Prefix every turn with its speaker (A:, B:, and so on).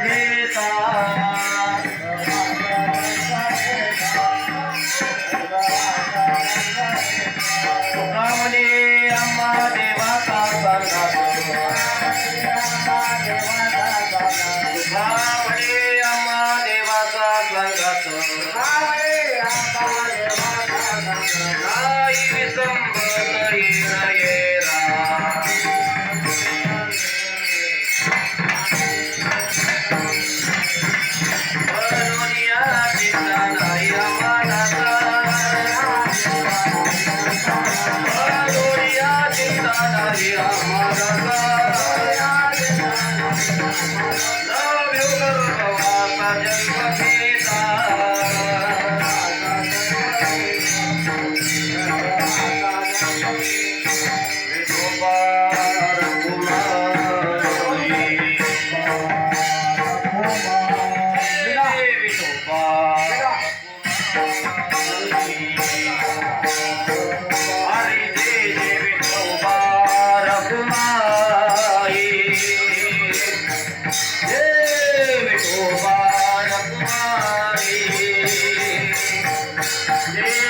A: घेता तुका म्हणे आम्हा देवाचा सांगा तुका म्हणे आम्हा देवाचा सांगात नाही विसंबत येरा बनवनिया चिंता नाही आम्हालाचा बनवनिया चिंता नाही आम्हालाचा नव्यो गर्भवाचा जन्म घेता विठोबा Yeah.